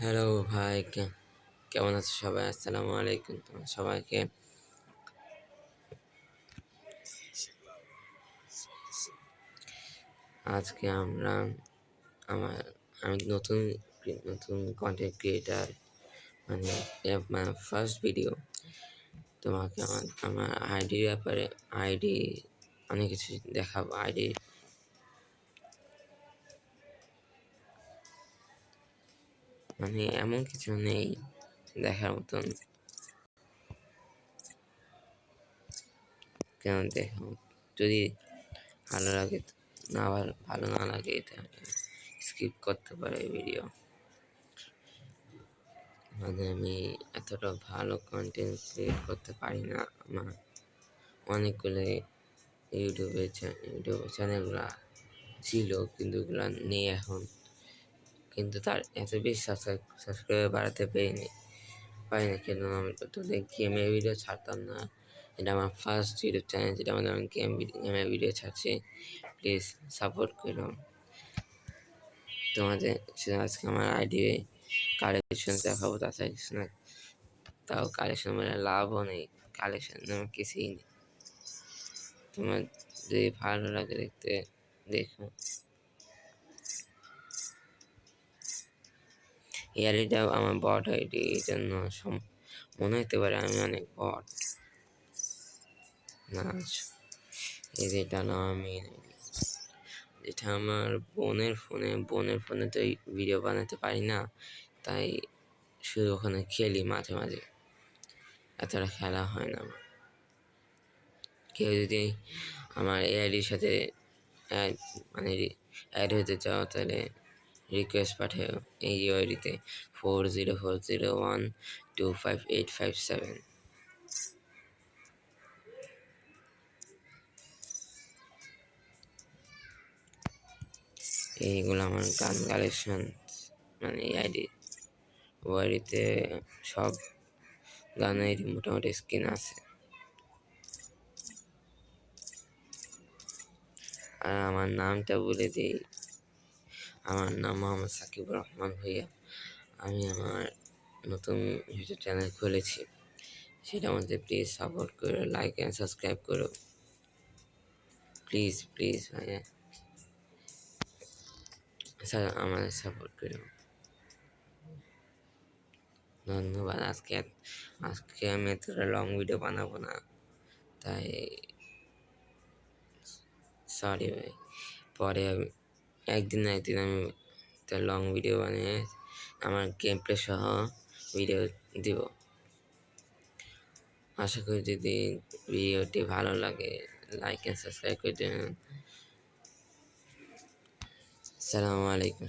Hello ভাই, কেমন আছো সবাই? আসসালামু আলাইকুম তোমার সবাইকে। আজকে আমার আমি নতুন নতুন কন্টেন্ট ক্রিয়েটার, মানে আমার ফার্স্ট ভিডিও। তোমাকে আমার আইডির ব্যাপারে অনেক কিছু দেখাবো। মানে এমন কিছু নেই দেখার মতন, কেন দেখো, যদি ভালো লাগে, ভালো না লাগে তাহলে স্কিপ করতে পারে ভিডিও। মানে আমি এতটা ভালো কন্টেন্ট ক্রিয়েট করতে পারি না। আমার অনেকগুলো ইউটিউব চ্যানেলগুলো ছিল, কিন্তু ওগুলো নেই এখন। কিন্তু তার এত বেশি সাবস্ক্রাইবার বাড়াতে পারিনি কেন আমি তোদের গেমের ভিডিও ছাড়তাম না। এটা আমার ফার্স্ট ইউটিউব চ্যানেল, যেটা আমাদের আমি গেমের ভিডিও ছাড়ছি। প্লিজ সাপোর্ট করুন তোমাদের। আজকে আমার আইডি কালেকশন দেখাবো, তাছাড়া কিছু না। তাও কালেকশন মানে লাভও নেই, কালেকশন কিছুই নেই। তোমার যদি ভালো লাগে দেখতে, দেখো। এই আইডিটা আমার বট আইডি, এই জন্য মনে হতে পারে আমি অনেক বট। না, যেটা না আমি এটা আমার বোনের ফোনে তো ভিডিও বানাতে পারি না, তাই শুধু ওখানে খেলি মাঝে মাঝে, এতটা খেলা হয় না আমার। কেউ যদি আমার এই আইডির সাথে মানে অ্যাড হতে চাও, তাহলে রিকোয়েস্ট পাঠাও এই আইডিতে 4040125857। এইগুলো আমার গান কালেকশন, মানে এই আইডিতে সব গানের মোটামুটি স্কিন আছে। আর আমার নামটা বলে দিই, আমার নাম মোহাম্মদ সাকিবুর রহমান ভাইয়া। আমি আমার নতুন ইউটিউব চ্যানেল খুলেছি, সেটার মধ্যে প্লিজ সাপোর্ট করো, লাইক অ্যান্ড সাবস্ক্রাইব করো, প্লিজ প্লিজ ভাইয়া, স্যার আমাদের সাপোর্ট করো। ধন্যবাদ। আজকে আমি এতটা লং ভিডিও বানাবো না, তাই সরি ভাই। পরে একদিন না একদিন আমি লং ভিডিও বানিয়ে আমার গেম প্লে সহ ভিডিও দিব। আশা করি যদি ভিডিওটি ভালো লাগে, লাইক অ্যান্ড সাবস্ক্রাইব করে দেবেন। আসসালামু আলাইকুম।